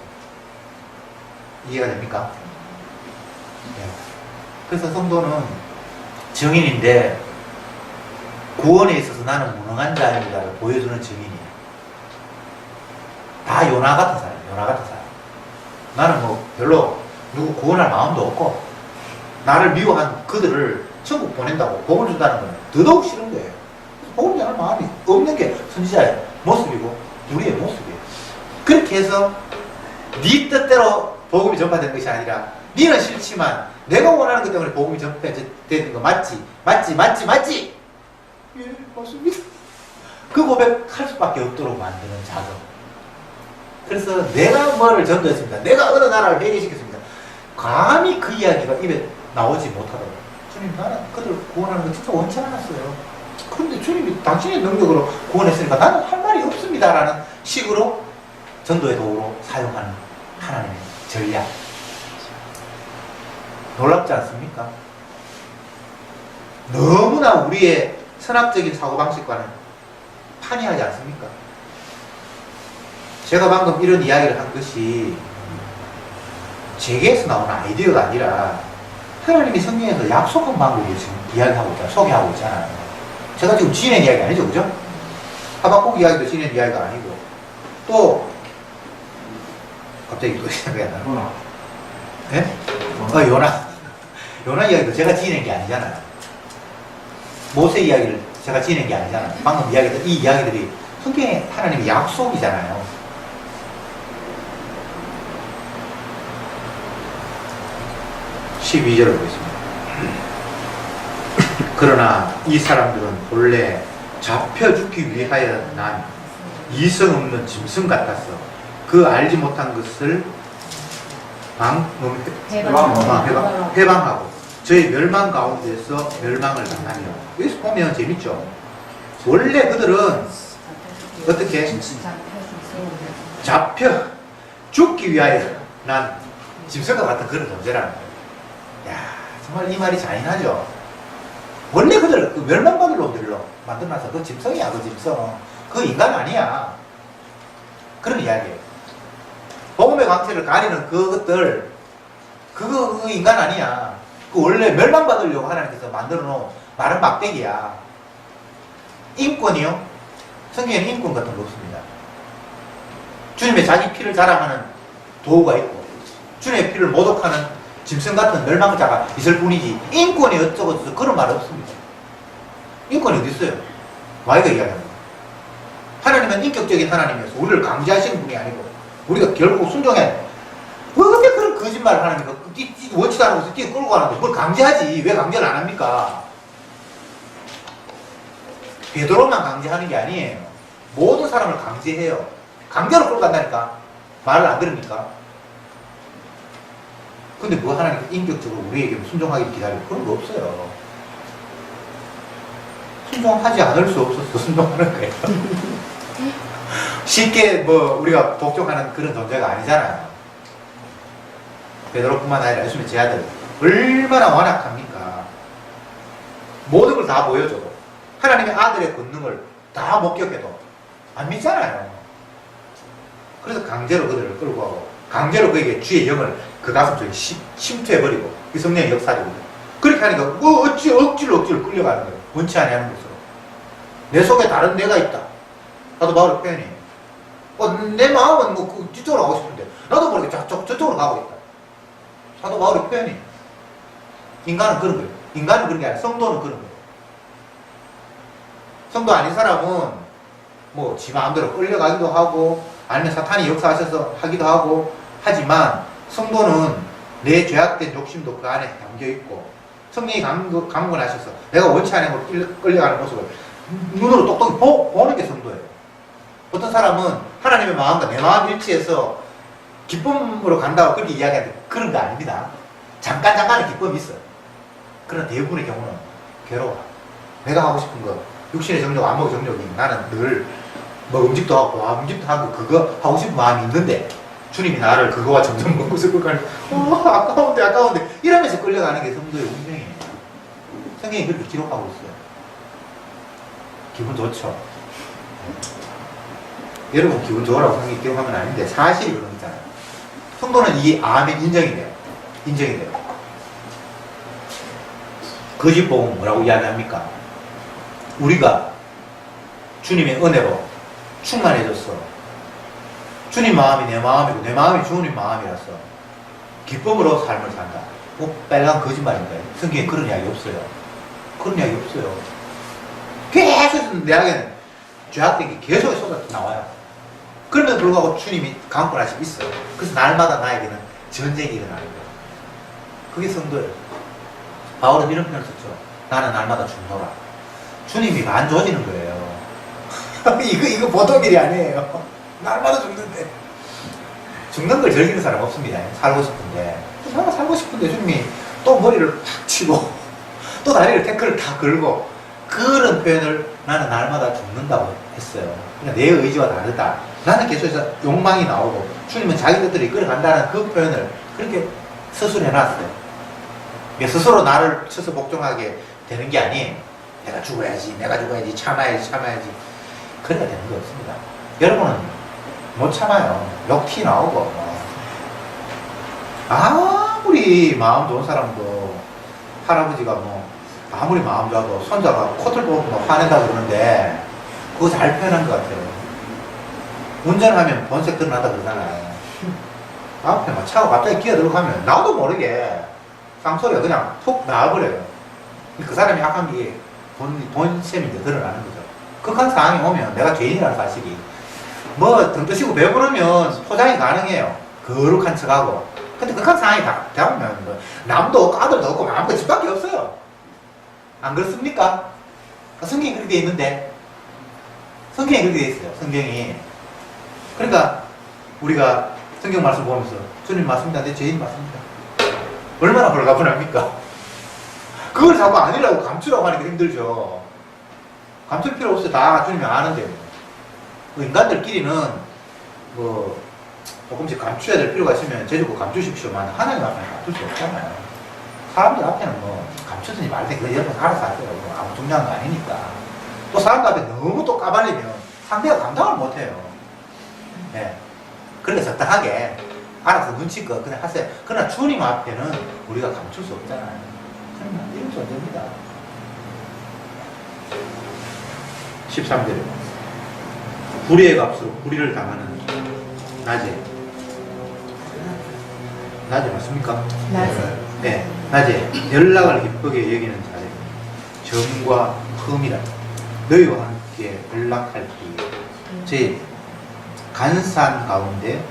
이해가 됩니까? 네. 그래서 성도는 증인인데 구원에 있어서 나는 무능한 자입니다를 보여주는 증인이에요. 다 요나 같은 사람, 요나 같은 사람. 나는 뭐 별로 누구 구원할 마음도 없고 나를 미워한 그들을 천국 보낸다고 복을 준다는 건 더더욱 싫은 거예요. 복을 전할 마음이 없는 게 선지자의 모습이고 우리의 모습이에요. 그렇게 해서 네 뜻대로 복음이 전파되는 것이 아니라 네는 싫지만 내가 원하는 것 때문에 복음이 전파되는 거 맞지? 맞지? 맞지? 맞지? 예, 맞습니다. 그 고백할 수밖에 없도록 만드는 작업. 그래서 내가 뭐를 전도했습니다. 내가 어느 나라를 회개시켰습니다. 감히 그 이야기가 입에 나오지 못하더라고요. 주님, 나는 그들 구원하는 거 진짜 원치 않았어요. 그런데 주님이 당신의 능력으로 구원했으니까 나는 할 말이 없습니다. 라는 식으로 전도의 도구로 사용하는 하나님의 전략. 놀랍지 않습니까? 너무나 우리의 선악적인 사고방식과는 판이하지 않습니까? 제가 방금 이런 이야기를 한 것이 제게에서 나오는 아이디어가 아니라 하나님이 성경에서 약속한 방법을 지금 이야기하고 있잖아요. 소개하고 있잖아요. 제가 지금 지어낸 이야기 아니죠, 그죠? 하박국 이야기도 지어낸 이야기가 아니고 또 갑자기 또 생각이 안 나요. 예? 요나 이야기도 제가 지어낸 게 아니잖아요. 모세 이야기를 제가 지어낸 게 아니잖아요. 방금 이야기했던 이 이야기들이 성경의 하나님의 약속이잖아요. 12절을 보겠습니다. 그러나 이 사람들은 본래 잡혀 죽기 위하여 난 이성 없는 짐승 같았어. 그 알지 못한 것을 해방하고 저희 멸망 가운데서 멸망을 당하며. 여기서 보면 재밌죠. 원래 그들은 어떻게 잡혀 죽기 위하여 난 짐승과 같은 그런 존재라는 거예요. 야, 정말 이 말이 잔인하죠. 원래 그들 그 멸망받을 놈들로 만들어놔서 그 짐승이야. 그 짐승 그 인간 아니야. 그런 이야기예요. 복음의 광채를 가리는 그것들 그거 인간 아니야. 그 원래 멸망받으려고 하나님께서 만들어놓은 마른 막대기야. 인권이요? 성경에는 인권 같은 거 없습니다. 주님의 자기 피를 자랑하는 도구가 있고 주님의 피를 모독하는 짐승 같은 멸망자가 있을 뿐이지 인권이 어쩌고 저쩌고 그런 말 없습니다. 인권이 어디 있어요? 마이가 이야기합니다. 하나님은 인격적인 하나님이어서 우리를 강제하시는 분이 아니고 우리가 결국 순종해야 돼. 어떻게 그런 거짓말을 하나니까 원치도 않은 것을 뛰어 끌고 가는데 그걸 강제하지. 왜 강제를 안 합니까? 베드로만 강제하는 게 아니에요. 모든 사람을 강제해요. 강제로 끌고 간다니까. 말을 안 들으니까. 근데 뭐 하나님께서 인격적으로 우리에게 순종하기 기다리고 그런 거 없어요. 순종하지 않을 수 없어서 순종하는 거예요. 쉽게 뭐 우리가 복종하는 그런 존재가 아니잖아요. 베드로뿐만 아니라 예수님의 제자들 얼마나 완악합니까? 모든 걸 다 보여줘도 하나님의 아들의 권능을 다 목격해도 안 믿잖아요. 그래서 강제로 그들을 끌고 가고 강제로 그에게 주의 영을 그 가슴 속에 침투해버리고 그 성령의 역사적으로 그렇게 하니까 뭐 억지로 끌려가는 거예요. 원치 않는 것으로. 내 속에 다른 내가 있다. 나도 바울의 표현이에요. 내 마음은 뭐 뒤쪽으로 가고 싶은데 나도 모르게 저쪽으로 가고 있다. 사도 바울의 표현이에요. 인간은 그런 거예요. 인간은 그런 게 아니라 성도는 그런 거예요. 성도 아닌 사람은 뭐 지 마음대로 끌려가기도 하고 아니면 사탄이 역사하셔서 하기도 하고 하지만 성도는 내 죄악된 욕심도 그 안에 담겨있고 성령이 강건하셔서 내가 원치 않은 걸 끌려가는 모습을 눈으로 똑똑히 보는 게 성도예요. 어떤 사람은 하나님의 마음과 내 마음 일치해서 기쁨으로 간다고 그렇게 이야기하는데 그런 거 아닙니다. 잠깐의 기쁨이 있어요. 그러나 대부분의 경우는 괴로워. 내가 하고 싶은 거, 육신의 정욕, 안목의 정욕이 나는 늘 뭐 음식도 하고, 음식도 하고, 그거 하고 싶은 마음이 있는데, 주님이 나를 그거와 점점 먹고 싶을 거 아니에요. 아까운데, 이러면서 끌려가는 게 성도의 운명이에요. 성경이 그렇게 기록하고 있어요. 기분 좋죠? 여러분, 기분 좋으라고 성경이 기록하면 아닌데, 사실이 그런 거잖아요. 성도는 이 암에 인정이 돼요. 인정이 돼요. 거짓복음 뭐라고 이야기합니까? 우리가 주님의 은혜로 충만해졌어. 주님 마음이 내 마음이고 내 마음이 주님 마음이라서 기쁨으로 삶을 산다. 빨간 거짓말인가요? 성경에 그런 이야기 없어요. 그런 이야기 없어요. 계속 내 안에는 죄악된 게 계속 쏟아 나와요. 그럼에도 불구하고 주님이 강권하시고 있어요. 그래서 날마다 나에게는 전쟁이 일어나는 거예요. 그게 성도예요. 바울은 이런 표현을 썼죠. 나는 날마다 죽노라. 주님이 만져지는 거예요. 이거 보통 일이 아니에요. 날마다 죽는데. 죽는 걸 즐기는 사람 없습니다. 살고 싶은데 주님이 또 머리를 팍 치고 또 다리를 태클을 다 걸고 그런 표현을 나는 날마다 죽는다고 했어요. 그러니까 내 의지와 다르다. 나는 계속해서 욕망이 나오고 주님은 자기 것들이 끌어간다는 그 표현을 그렇게 스스로 해놨어요. 스스로 나를 쳐서 복종하게 되는 게 아니에요. 내가 죽어야지 참아야지 그래야 되는 게 없습니다. 여러분은 못 참아요. 욕 티 나오고 아무리 마음 좋은 사람도 할아버지가 아무리 마음 좋아도 손자가 코를 보고 화낸다고 그러는데 그거 잘 표현한 것 같아요. 운전하면 본색 드러난다 그러잖아요. 앞에 차가 갑자기 끼어들고 가면 나도 모르게 쌍소리가 그냥 툭 나와버려요. 그 사람이 악한 게 본셈인데 드러나는 거죠. 극한 상황이 오면 내가 죄인이라는 사실이 등 뜨시고 배부르면 포장이 가능해요. 거룩한 척하고. 근데 극한 상황이 다 오면 남도 없고 아들도 없고 마음껏 집밖에 없어요. 안 그렇습니까? 성경이 그렇게 돼 있는데 성경이 그렇게 돼 있어요. 성경이. 그러니까 우리가 성경 말씀 보면서 주님 맞습니다. 내 죄인 맞습니다. 얼마나 홀가분합니까? 그걸 자꾸 아니라고 감추라고 하는 게 힘들죠. 감출 필요 없어요. 다 주님이 아는데. 인간들끼리는 조금씩 감춰야 될 필요가 있으면 제주고 감추십시오만 하나님 앞에는 감출 수 없잖아요. 사람들 앞에는 감추든지 말든지 그 여러분 알아서 하세요. 아무 중요한 거 아니니까. 또 사람들 앞에 너무 또 까발리면 상대가 감당을 못해요. 네. 그러니까 적당하게 알아서 눈치껏 그냥 하세요. 그러나 주님 앞에는 우리가 감출 수 없잖아요. 이런 존재입니다. 13절 불의의 값으로 불의를 당하는 낮에 맞습니까? 낮에. 네, 낮에 연락을 기쁘게 여기는 자들 정과 흠이라 너희와 함께 연락할 때에 제 간산 가운데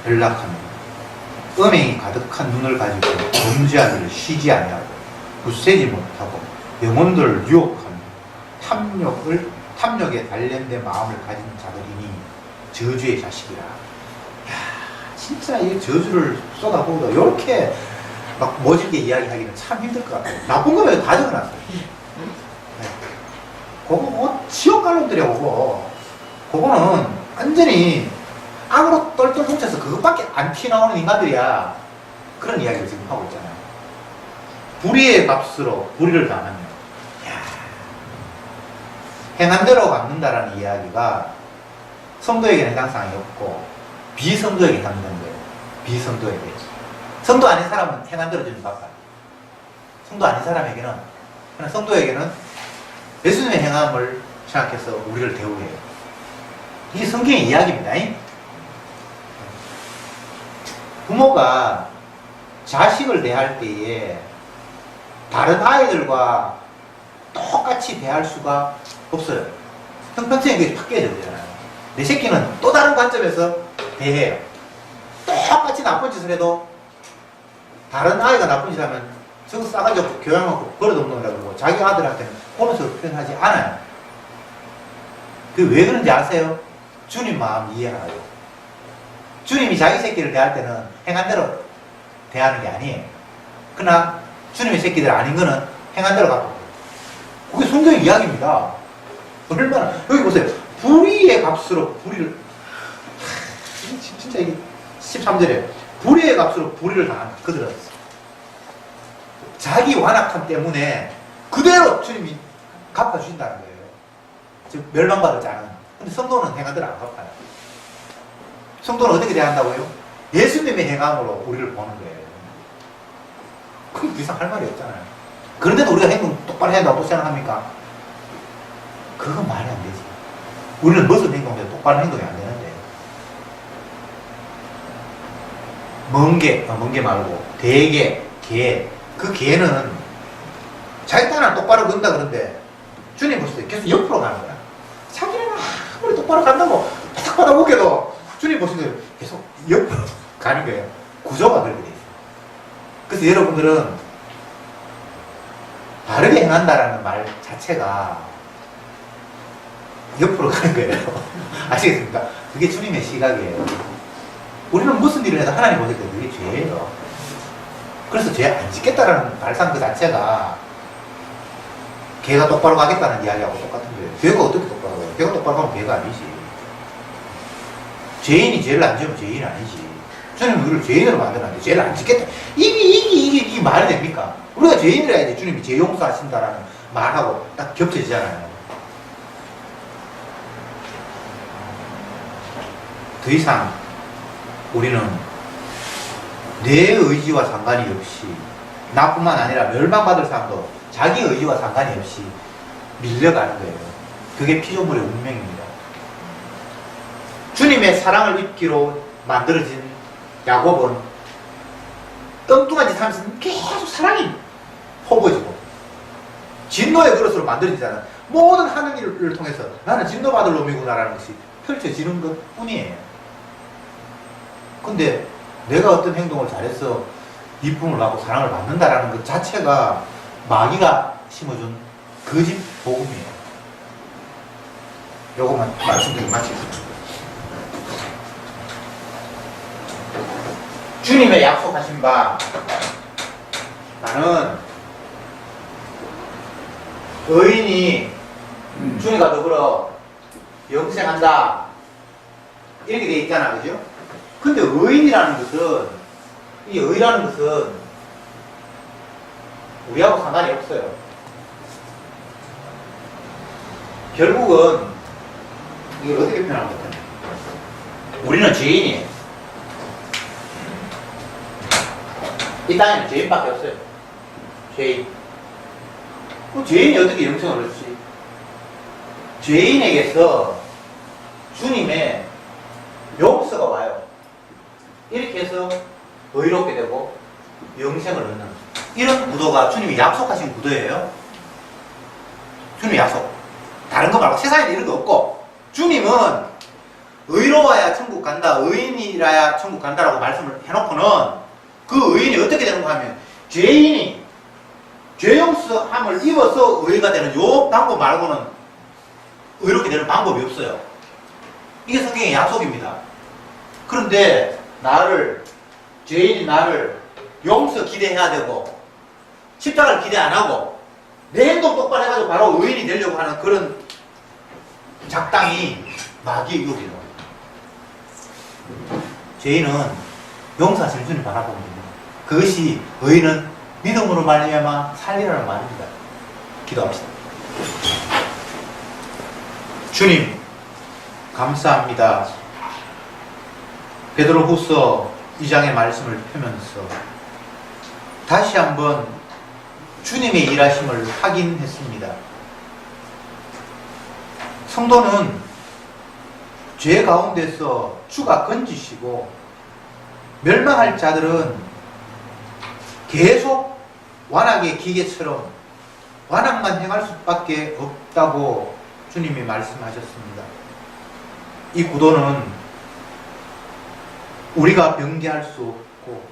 연락합니다. 음행이 가득한 눈을 가지고 범죄하기를 쉬지 아니하고 굳세지 못하고 영혼들을 유혹하며 탐욕에 단련된 마음을 가진 자들이니 저주의 자식이라. 야, 진짜 이 저주를 쏟아부어도 이렇게 막 멋지게 이야기하기는 참 힘들 것 같아요. 나쁜 거면 다 적어놨어요. 네. 그거 지옥 갈놈들이야 그거는 완전히 악으로 똘똘 뭉쳐서 그것밖에 안 튀어나오는 인간들이야. 그런 이야기를 지금 하고 있잖아요. 불의의 값으로 불의를 당하며 행한 대로 갚는다라는 이야기가 성도에게는 해당사항이 없고 비성도에게 해당되는 거예요. 비성도에게. 성도 아닌 사람은 행한 대로 주는 갚아요. 성도 아닌 사람에게는, 그러나 성도에게는 예수님의 행함을 생각해서 우리를 대우해요. 이게 성경의 이야기입니다. 부모가 자식을 대할 때에 다른 아이들과 똑같이 대할 수가 없어요. 형평성이 그게 바뀌어야 되잖아요. 내 새끼는 또 다른 관점에서 대해요. 똑같이 나쁜 짓을 해도 다른 아이가 나쁜 짓을 하면 저거 싸가지 없고 교양 없고 버릇없는이라고 그러고 자기 아들한테는 그런 식으로 표현하지 않아요. 그 왜 그런지 아세요? 주님 마음 이해하라요. 주님이 자기 새끼를 대할 때는 행한 대로 대하는 게 아니에요. 그러나 주님의 새끼들 아닌 거는 행한 대로 갖고 그게 성경의 이야기입니다. 얼마나 여기 보세요. 불의의 값으로 불의를 진짜 이게 13절에 불의의 값으로 불의를 당한 그들은 자기 완악함 때문에 그대로 주님이 갚아주신다는 거예요. 즉 멸망받을 자는. 근데 성도는 행한 대로 안 갚아요. 성도는 어떻게 대한다고요? 예수님의 행함으로 우리를 보는 거예요. 그럼 더 이상 할 말이 없잖아요. 그런데도 우리가 행동 똑바로 해야 된다고 또 생각합니까? 그건 말이 안 되지. 우리는 무슨 행동해도 똑바로 행동이 안 되는데. 먼 게 말고 대개, 개. 그 개는 자기 딴은 똑바로 건다 그런데 주님 보실 때 계속 옆으로 가는 거야. 자기는 아무리 똑바로 간다고 바닥 받아보게도 주님 보실 때 계속 옆으로 가는 거예요. 구조가 그렇게 돼 있어요. 그래서 여러분들은 바르게 행한다라는 말 자체가 옆으로 가는 거예요. 아시겠습니까? 그게 주님의 시각이에요. 우리는 무슨 일을 해도 하나님 보실 때 그게 죄예요. 그래서 죄 안 짓겠다라는 발상 그 자체가 개가 똑바로 가겠다는 이야기하고 똑같은 거예요. 개가 어떻게 똑바로 가요? 개가 똑바로 가면 개가 아니지. 죄인이 죄를 안 지으면 죄인이 아니지. 주님은 우리를 죄인으로 만들었는데 죄를 안 짓겠다. 이게 말이 됩니까? 우리가 죄인이라 해야지 주님이 죄 용서하신다라는 말하고 딱 겹쳐지잖아요. 더 이상 우리는 내 의지와 상관이 없이 나뿐만 아니라 멸망받을 사람도 자기 의지와 상관이 없이 밀려가는 거예요. 그게 피조물의 운명입니다. 주님의 사랑을 입기로 만들어진 야곱은 엉뚱한 짓 하면서 계속 사랑이 퍼부어지고 진노의 그릇으로 만들어지잖아요. 모든 하는 일을 통해서 나는 진노받을 놈이구나라는 것이 펼쳐지는 것 뿐이에요. 근데 내가 어떤 행동을 잘해서 이쁨을 받고 사랑을 받는다라는 것 자체가 마귀가 심어준 거짓 복음이에요. 요것만 말씀드리고 마치겠습니다. 주님의 약속하신 바 나는 의인이 주님과 더불어 영생한다 이렇게 돼 있잖아, 그죠? 근데 의인이라는 것은 이 의라는 것은 우리하고 상관이 없어요. 결국은 이걸 어떻게 표현하는 것 같아요? 우리는 죄인이에요. 이 땅에는 죄인밖에 없어요. 죄인. 죄인이 어떻게 영생을 얻지? 죄인에게서 주님의 용서가 와요. 이렇게 해서 의롭게 되고 영생을 얻는 이런 구도가 주님이 약속하신 구도예요. 주님의 약속. 다른 거 말고 세상에 이런 거 없고 주님은 의로워야 천국 간다, 의인이라야 천국 간다라고 말씀을 해놓고는 그 의인이 어떻게 되는가 하면 죄인이 죄 용서함을 입어서 의가 되는 요 방법 말고는 의롭게 되는 방법이 없어요. 이게 성경의 약속입니다. 그런데 죄인이 나를 용서 기대해야 되고 십자가를 기대 안 하고 내 행동 똑바로 해가지고 바로 의인이 되려고 하는 그런 작당이 마귀의 유혹이에요. 죄인은 용서하시는 주님 바라보는 겁니다. 그것이 의인은 믿음으로 말미암아 살리라는 말입니다. 기도합시다. 주님 감사합니다. 베드로후서 2장의 말씀을 펴면서 다시 한번 주님의 일하심을 확인했습니다. 성도는 죄 가운데서 주가 건지시고 멸망할 자들은 계속 완악의 기계처럼 완악만 행할 수밖에 없다고 주님이 말씀하셨습니다. 이 구도는 우리가 변개할 수 없고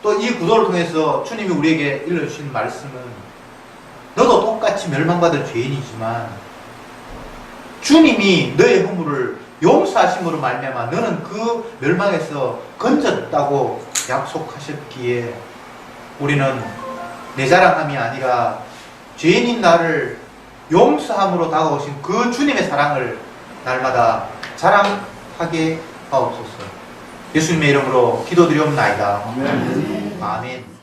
또 이 구도를 통해서 주님이 우리에게 일러주신 말씀은 너도 똑같이 멸망받을 죄인이지만 주님이 너의 허물을 용서하심으로 말미암아 너는 그 멸망에서 건졌다고 약속하셨기에 우리는 내 자랑함이 아니라 죄인인 나를 용서함으로 다가오신 그 주님의 사랑을 날마다 자랑하게 하옵소서. 예수님의 이름으로 기도드리옵나이다. 아멘.